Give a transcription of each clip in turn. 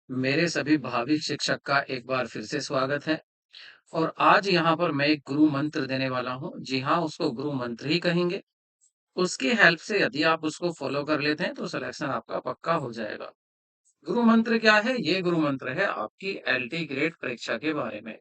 मेरे सभी भावी शिक्षक का एक बार फिर से स्वागत है और आज यहाँ पर मैं एक गुरु मंत्र देने वाला हूँ। जी हाँ, उसको गुरु मंत्र ही कहेंगे। उसकी हेल्प से यदि आप उसको फॉलो कर लेते हैं तो सिलेक्शन आपका पक्का हो जाएगा। गुरु मंत्र क्या है? ये गुरु मंत्र है आपकी एलटी ग्रेड परीक्षा के बारे में।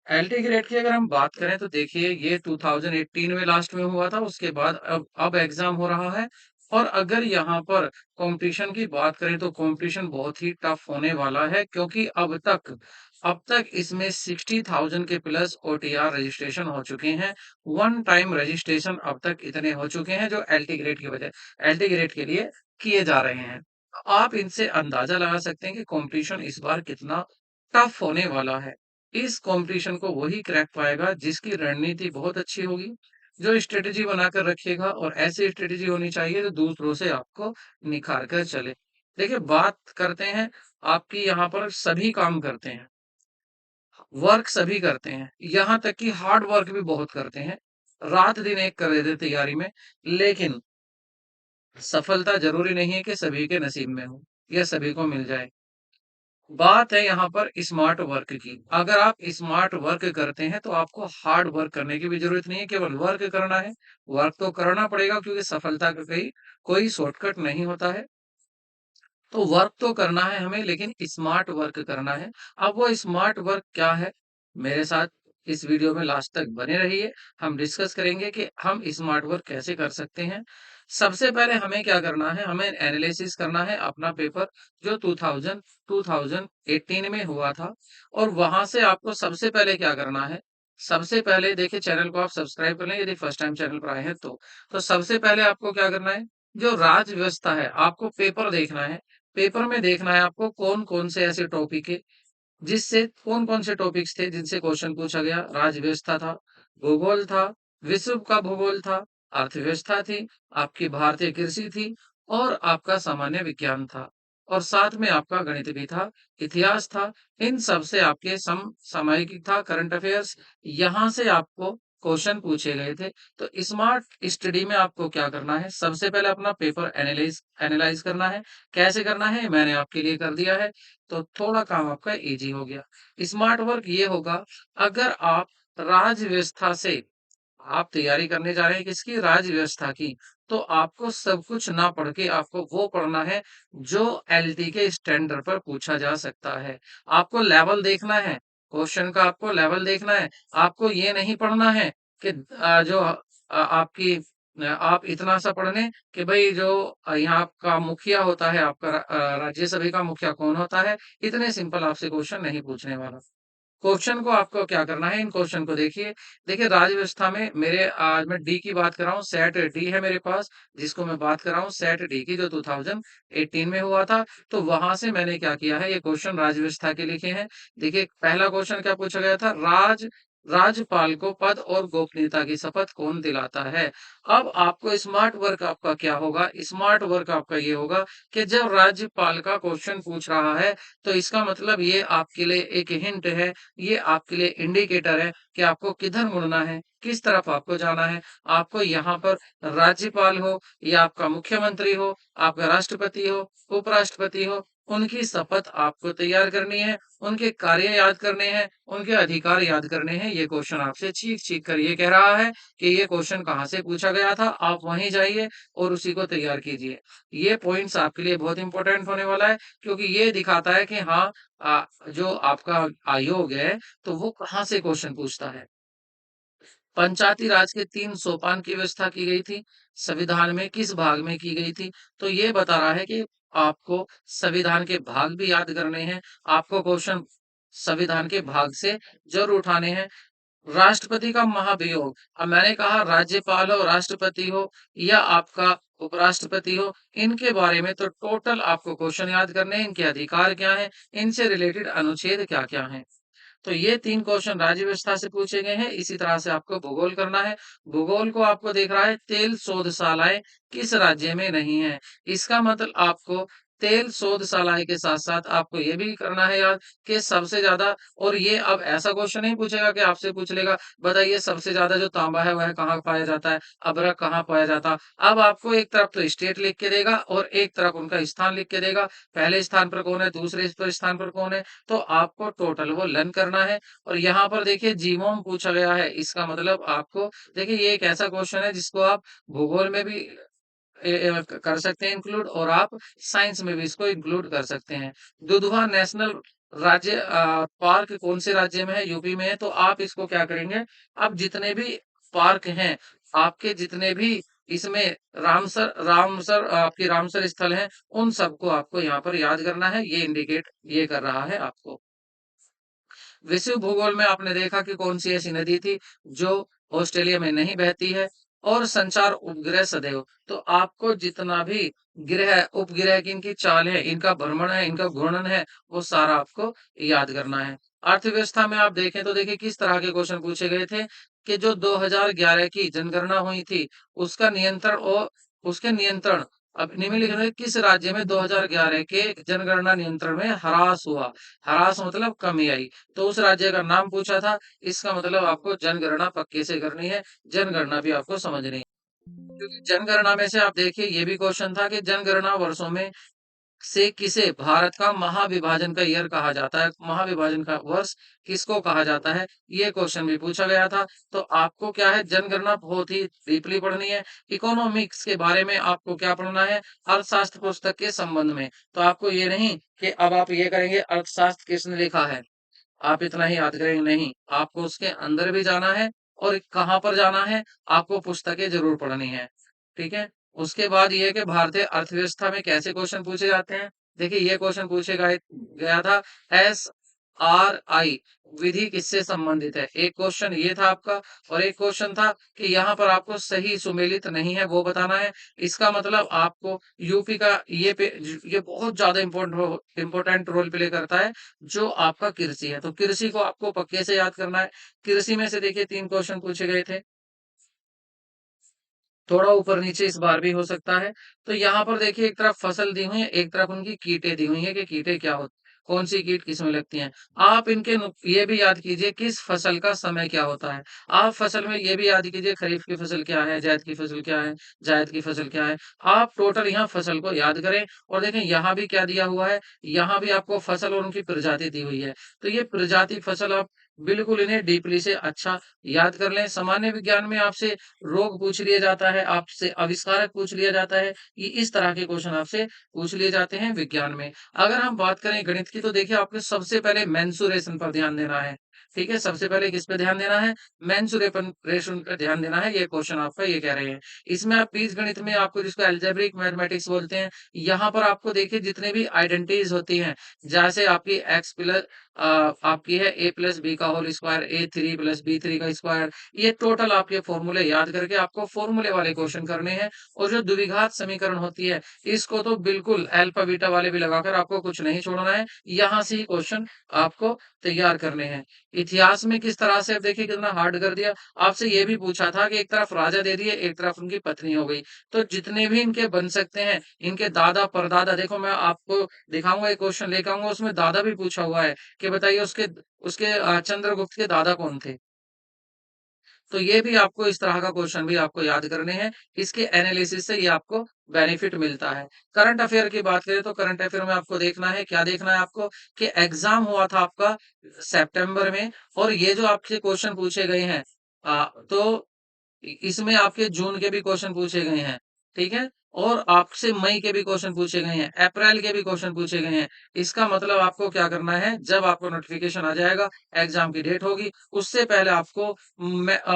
एलटी ग्रेड की अगर हम बात करें तो देखिए ये 2018 में लास्ट में हुआ था, उसके बाद अब एग्जाम हो रहा है। और अगर यहाँ पर कंपटीशन की बात करें तो कंपटीशन बहुत ही टफ होने वाला है, क्योंकि अब तक इसमें 60,000 के प्लस ओटीआर रजिस्ट्रेशन हो चुके हैं। वन टाइम रजिस्ट्रेशन अब तक इतने हो चुके हैं जो एलटी ग्रेड के लिए किए जा रहे हैं। आप इनसे अंदाजा लगा सकते हैं कि कंपटीशन इस बार कितना टफ होने वाला है। इस कॉम्पिटिशन को वही क्रैक पाएगा जिसकी रणनीति बहुत अच्छी होगी, जो स्ट्रेटेजी बनाकर रखेगा, और ऐसी स्ट्रेटेजी होनी चाहिए जो दूसरों से आपको निखार कर चले। देखिए, बात करते हैं, आपकी यहाँ पर सभी काम करते हैं, वर्क सभी करते हैं, यहाँ तक कि हार्ड वर्क भी बहुत करते हैं, रात दिन एक कर देते तैयारी में, लेकिन सफलता जरूरी नहीं है कि सभी के नसीब में हो या सभी को मिल जाए। बात है यहाँ पर स्मार्ट वर्क की। अगर आप स्मार्ट वर्क करते हैं तो आपको हार्ड वर्क करने की भी जरूरत नहीं है, केवल वर्क करना है। वर्क तो करना पड़ेगा क्योंकि सफलता का कोई शॉर्टकट नहीं होता है। तो वर्क तो करना है हमें, लेकिन स्मार्ट वर्क करना है। अब वो स्मार्ट वर्क क्या है? मेरे साथ इस वीडियो में लास्ट तक बने रहिए। हम डिस्कस करेंगे कि हम स्मार्ट वर्क कैसे कर सकते हैं। सबसे पहले हमें क्या करना है? हमें एनालिसिस करना है अपना पेपर जो 2018 में हुआ था। और वहां से आपको सबसे पहले क्या करना है? सबसे पहले देखिए, चैनल को आप सब्सक्राइब कर लें यदि फर्स्ट टाइम चैनल पर आए हैं तो सबसे पहले आपको क्या करना है? जो राज व्यवस्था है, आपको पेपर देखना है। पेपर में देखना है आपको कौन-कौन से ऐसे टॉपिक है जिससे कौन-कौन से टॉपिक्स थे जिनसे क्वेश्चन पूछा गया। राज्य व्यवस्था था, भूगोल था, विश्व का भूगोल था, अर्थव्यवस्था थी, आपकी भारतीय कृषि थी, और आपका सामान्य विज्ञान था, और साथ में आपका गणित भी था, इतिहास था। इन सब से आपके सामयिक था, करंट अफेयर्स, यहाँ से आपको क्वेश्चन पूछे गए थे। तो स्मार्ट स्टडी में आपको क्या करना है? सबसे पहले अपना पेपर एनालाइज एनालाइज करना है। कैसे करना है मैंने आपके लिए कर दिया है, तो थोड़ा काम आपका इजी हो गया। स्मार्ट वर्क ये होगा, अगर आप राज्य व्यवस्था से आप तैयारी करने जा रहे हैं किसकी? राज्य व्यवस्था की। तो आपको सब कुछ ना पढ़ के आपको वो पढ़ना है जो एलटी के स्टैंडर्ड पर पूछा जा सकता है। आपको लेवल देखना है, क्वेश्चन का आपको लेवल देखना है। आपको ये नहीं पढ़ना है कि आप इतना सा पढ़ लें कि भाई जो यहाँ का मुखिया होता है, आपका राज्यसभा का मुखिया कौन होता है। इतने सिंपल आपसे क्वेश्चन नहीं पूछने वाला। क्वेश्चन को आपको क्या करना है? इन क्वेश्चन को देखिए। देखिए, राज्य व्यवस्था में मेरे आज मैं डी की बात कर रहा हूँ, सेट डी है मेरे पास, जिसको मैं बात कर रहा हूँ सेट डी की, जो 2018 में हुआ था। तो वहां से मैंने क्या किया है, ये क्वेश्चन राज्य व्यवस्था के लिखे हैं। देखिए, पहला क्वेश्चन क्या पूछा गया था? राज्यपाल को पद और गोपनीयता की शपथ कौन दिलाता है? अब आपको स्मार्ट वर्क आपका क्या होगा? स्मार्ट वर्क आपका ये होगा कि जब राज्यपाल का क्वेश्चन पूछ रहा है, तो इसका मतलब ये आपके लिए एक हिंट है, ये आपके लिए इंडिकेटर है कि आपको किधर मुड़ना है, किस तरफ आपको जाना है। आपको यहाँ पर राज्यपाल हो या आपका मुख्यमंत्री हो, आपका राष्ट्रपति हो, उपराष्ट्रपति हो, उनकी शपथ आपको तैयार करनी है, उनके कार्य याद करने हैं, उनके अधिकार याद करने हैं। ये क्वेश्चन आपसे चीख-चीख कर ये कह रहा है कि ये क्वेश्चन कहाँ से पूछा गया था, आप वहीं जाइए और उसी को तैयार कीजिए। ये पॉइंट्स आपके लिए बहुत इंपॉर्टेंट होने वाला है, क्योंकि ये दिखाता है कि हाँ, जो आपका आयोग है, तो वो कहाँ से क्वेश्चन पूछता है। पंचायती राज के 3 सोपान की व्यवस्था की गई थी, संविधान में किस भाग में की गई थी? तो ये बता रहा है कि आपको संविधान के भाग भी याद करने हैं, आपको क्वेश्चन संविधान के भाग से ज़रूर उठाने हैं। राष्ट्रपति का महाभियोग, अब मैंने कहा राज्यपाल हो, राष्ट्रपति हो या आपका उपराष्ट्रपति हो, इनके बारे में तो टोटल आपको क्वेश्चन याद करने हैं, इनके अधिकार क्या हैं, इनसे रिलेटेड अनुच्छेद क्या-क्या हैं। तो ये 3 क्वेश्चन राज्य व्यवस्था से पूछे गए हैं। इसी तरह से आपको भूगोल करना है। भूगोल को आपको देख रहा है, तेल शोधशालाएँ किस राज्य में नहीं है। इसका मतलब आपको तेल शोधशालाएँ के साथ-साथ आपको ये भी करना है याद कि सबसे ज़्यादा और ये अब ऐसा क्वेश्चन नहीं पूछेगा कि आपसे पूछ लेगा, बताइए सबसे ज़्यादा जो तांबा है वह कहाँ पाया जाता है, अभ्रक कहाँ पाया जाता है। अब आपको एक तरफ तो स्टेट लिख के देगा और एक तरफ उनका स्थान लिख के देगा। पहले स्थान पर कौन है, दूसरे स्थान पर कौन है, तो आपको टोटल वो लर्न करना है। और यहाँ पर देखिए जीमोम पूछा गया है, इसका मतलब आपको देखिए ये एक ऐसा क्वेश्चन है जिसको आप भूगोल में भी कर सकते हैं इंक्लूड और आप साइंस में भी इसको इंक्लूड कर सकते हैं। दुधवा नेशनल राज्य पार्क कौन से राज्य में है? यूपी में है। तो आप इसको क्या करेंगे, अब जितने भी पार्क हैं, आपके जितने भी इसमें रामसर आपकी रामसर स्थल हैं, उन सबको आपको यहाँ पर याद करना है। ये इंडिकेट ये कर रहा है आपको। विश्व भूगोल में आपने देखा कि कौन सी ऐसी नदी थी जो ऑस्ट्रेलिया में नहीं बहती है और संचार उपग्रह सदैव। तो आपको जितना भी ग्रह उपग्रह की इनकी चाल है, इनका भ्रमण है, इनका घूर्णन है, वो सारा आपको याद करना है। अर्थव्यवस्था में आप देखें तो देखिए किस तरह के क्वेश्चन पूछे गए थे कि जो 2011 की जनगणना हुई थी उसका नियंत्रण और उसके नियंत्रण अब निम्नलिखित में किस राज्य में 2011 के जनगणना नियंत्रण में ह्रास हुआ। ह्रास मतलब कमी आई। तो उस राज्य का नाम पूछा था। इसका मतलब आपको जनगणना पक्के से करनी है, जनगणना भी आपको समझनी है। क्योंकि जनगणना में से आप देखिए ये भी क्वेश्चन था कि जनगणना वर्षों में से किसे भारत का महाविभाजन का ईयर कहा जाता है, महाविभाजन का वर्ष किसको कहा जाता है, ये क्वेश्चन भी पूछा गया था। तो आपको क्या है, जनगणना बहुत ही डीपली पढ़नी है। इकोनॉमिक्स के बारे में आपको क्या पढ़ना है, अर्थशास्त्र पुस्तक के संबंध में। तो आपको ये नहीं कि अब आप ये करेंगे अर्थशास्त्र किसने लिखा है, आप इतना ही याद करेंगे, नहीं, आपको उसके अंदर भी जाना है और कहाँ पर जाना है, आपको पुस्तकें ज़रूर पढ़नी है, ठीक है? उसके बाद ये है कि भारतीय अर्थव्यवस्था में कैसे क्वेश्चन पूछे जाते हैं? देखिए ये क्वेश्चन पूछे गया था एसआरआई विधि किससे संबंधित है? एक क्वेश्चन ये था आपका और एक क्वेश्चन था कि यहाँ पर आपको सही सुमेलित नहीं है वो बताना है। इसका मतलब आपको यूपी का ये बहुत ज़्यादा इम्पोर्टेंट रोल प्ले करता है जो आपका कृषि है। तो कृषि को आपको पक्के से याद करना है। कृषि में से देखिए 3 क्वेश्चन पूछे गए थे। थोड़ा ऊपर-नीचे इस बार भी हो सकता है। तो यहाँ पर देखिए एक तरफ फसल दी हुई है, एक तरफ उनकी कीटें दी हुई हैं कि कीटें क्या होती हैं, कौन-सी कीट किसमें लगती हैं। आप इनके ये भी याद कीजिए किस फसल का समय क्या होता है। आप फसल में ये भी याद कीजिए खरीफ की फसल क्या है, ज़ैद की फसल क्या है, जायद की फसल क्या है। आप टोटल यहाँ फसल को याद करें और देखें यहाँ भी क्या दिया हुआ है, यहाँ भी आपको फसल और उनकी प्रजाति दी हुई है। तो ये प्रजाति फसल आप बिल्कुल इन्हें डीपली से अच्छा याद कर लें। सामान्य विज्ञान में आपसे रोग पूछ लिया जाता है, आपसे आविष्कारक पूछ लिया जाता है, ये इस तरह के क्वेश्चन आपसे पूछ लिए जाते हैं विज्ञान में। अगर हम बात करें गणित की तो देखिए आपको सबसे पहले मेंसुरेशन पर ध्यान देना है, ठीक है? सबसे पहले किस पे ध्यान देना है? मेंसुरेशन पे ध्यान देना है, ये क्वेश्चन आपका ये कह रहे हैं। इसमें आप बीजगणित में आपको जिसको अलजेब्रिक मैथमेटिक्स बोलते हैं, यहाँ पर आपको देखिए जितने भी आइडेंटिटीज होती हैं, जैसे आपकी एक्स प्लस आपकी है ए प्लस बी का होल स्क्वायर, ए थ्री प्लस बी थ्री का स्क्वायर, ये टोटल आपके फॉर्मूले याद करके आपको फॉर्मूले वाले क्वेश्चन करने हैं। और जो द्विघात समीकरण होती है इसको तो बिल्कुल अल्फा बीटा वाले भी लगाकर आपको कुछ नहीं छोड़ना है, यहाँ से ही क्वेश्चन आपको तैयार करने हैं। इतिहास में किस तरह से अब देखिए कितना हार्ड कर दिया। आपसे ये भी पूछा था कि एक तरफ राजा दे दिए, एक तरफ उनकी पत्नी हो गई। तो जितने भी इनके बन सकते हैं, इनके दादा परदादा, देखो मैं आपको दिखाऊंगा एक क्वेश्चन लेकर आऊंगा, उसमें दादा भी पूछा हुआ है कि बताइए उसके उसके चंद्रगुप्त के दादा कौन थे? तो ये भी आपको इस तरह का क्वेश्चन भी आपको याद करने हैं। इसके एनालिसिस से ये आपको बेनिफिट मिलता है। करंट अफेयर की बात करें तो करंट अफेयर में आपको देखना है, क्या देखना है आपको कि एग्ज़ाम हुआ था आपका सितंबर में और ये जो आपसे क्वेश्चन पूछे गए हैं तो इसमें आपके जून के भी क्वेश्चन पूछे गए हैं, ठीक है? और आपसे मई के भी क्वेश्चन पूछे गए हैं, अप्रैल के भी क्वेश्चन पूछे गए हैं। इसका मतलब आपको क्या करना है, जब आपको नोटिफ़िकेशन आ जाएगा, एग्ज़ाम की डेट होगी, उससे पहले आपको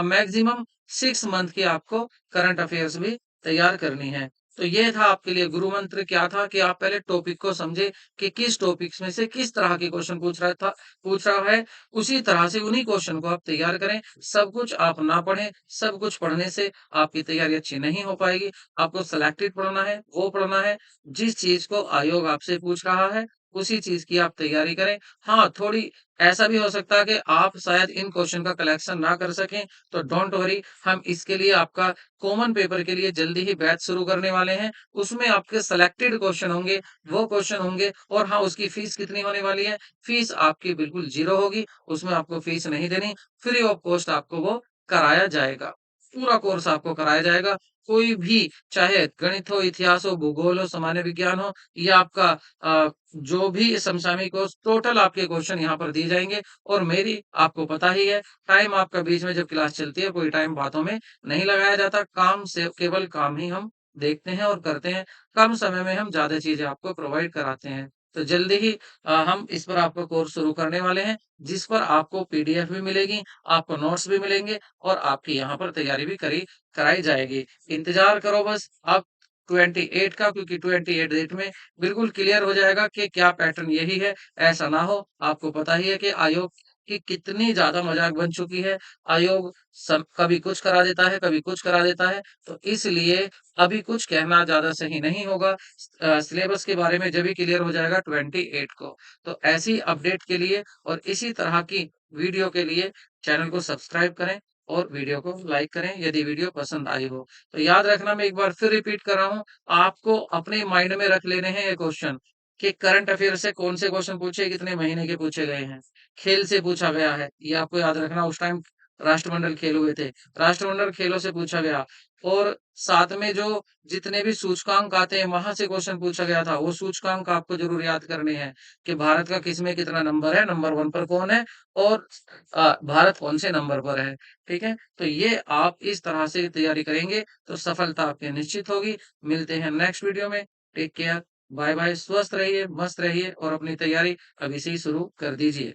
मैक्सिमम 6 मंथ की आपको करंट अफेयर्स भी तैयार करनी है। तो ये था आपके लिए गुरु मंत्र क्या था कि आप पहले टॉपिक को समझे कि किस टॉपिक्स में से किस तरह के क्वेश्चन पूछ रहा है, उसी तरह से उन्हीं क्वेश्चन को आप तैयार करें। सब कुछ आप ना पढ़ें, सब कुछ पढ़ने से आपकी तैयारी अच्छी नहीं हो पाएगी। आपको सिलेक्टेड पढ़ना है, वो पढ़ना है जिस चीज़ को आयोग आपसे पूछ रहा है, उसी चीज़ की आप तैयारी करें। हाँ, थोड़ी ऐसा भी हो सकता है कि आप शायद इन क्वेश्चन का कलेक्शन ना कर सकें, तो डोंट वरी, हम इसके लिए आपका कॉमन पेपर के लिए जल्दी ही बैच शुरू करने वाले हैं। उसमें आपके सेलेक्टेड क्वेश्चन होंगे, वो क्वेश्चन होंगे और हाँ, उसकी फीस कितनी होने वाली है? फीस आपकी बिल्कुल ज़ीरो होगी, उसमें आपको फीस नहीं देनी, फ्री ऑफ कॉस्ट आपको वो कराया जाएगा। पूरा कोर्स आपको कराया जाएगा। कोई भी चाहे गणित हो, इतिहास हो, भूगोल हो, सामान्य विज्ञान हो या आपका जो भी समसामयिक हो, टोटल आपके क्वेश्चन यहाँ पर दिए जाएँगे और मेरी आपको पता ही है, टाइम आपका बीच में जब क्लास चलती है, कोई टाइम बातों में नहीं लगाया जाता। काम से केवल काम ही हम देखते हैं और करते हैं। कम समय में हम ज़्यादा चीज़ें आपको प्रोवाइड कराते हैं। तो जल्दी ही हम इस पर आपका कोर्स शुरू करने वाले हैं, जिस पर आपको पीडीएफ भी मिलेगी, आपको नोट्स भी मिलेंगे और आपकी यहाँ पर तैयारी भी कराई जाएगी। इंतज़ार करो बस अब 28 का, क्योंकि 28 डेट में बिल्कुल क्लियर हो जाएगा कि क्या पैटर्न यही है। ऐसा ना हो, आपको पता ही है कि आयोग की कितनी ज़्यादा मज़ाक बन चुकी है। आयोग कभी कुछ करा देता है, कभी कुछ करा देता है, तो इसलिए अभी कुछ कहना ज़्यादा सही नहीं होगा। सिलेबस के बारे में जब ही क्लियर हो जाएगा 28 को। तो ऐसी अपडेट के लिए और इसी तरह की वीडियो के लिए चैनल को सब्सक्राइब करें और वीडियो को लाइक करें यदि वीडियो पसंद आई हो। तो याद रखना, मैं एक बार फिर रिपीट कर रहा हूँ, आपको अपने माइंड में रख लेने हैं ये क्वेश्चन कि करंट अफेयर से कौन से क्वेश्चन पूछे, कितने महीने के पूछे गए हैं। खेल से पूछा गया है, ये आपको याद रखना, उस टाइम राष्ट्रमंडल खेल हुए थे। राष्ट्रमंडल खेलों से पूछा गया और साथ में जो जितने भी सूचकांक आते हैं, वहाँ से क्वेश्चन पूछा गया था। वो सूचकांक आपको ज़रूर याद करने हैं कि भारत का किसमें कितना नंबर है, नंबर 1 पर कौन है और भारत कौन से नंबर पर है, ठीक है? तो ये आप इस तरह से तैयारी करेंगे, तो सफलता आपकी निश्चित होगी। मिलते हैं नेक्स्ट वीडियो में। टेक केयर, बाय-बाय, स्वस्थ रहिए, मस्त रहिए और अपनी तैयारी अभी से ही शुरू कर दीजिए।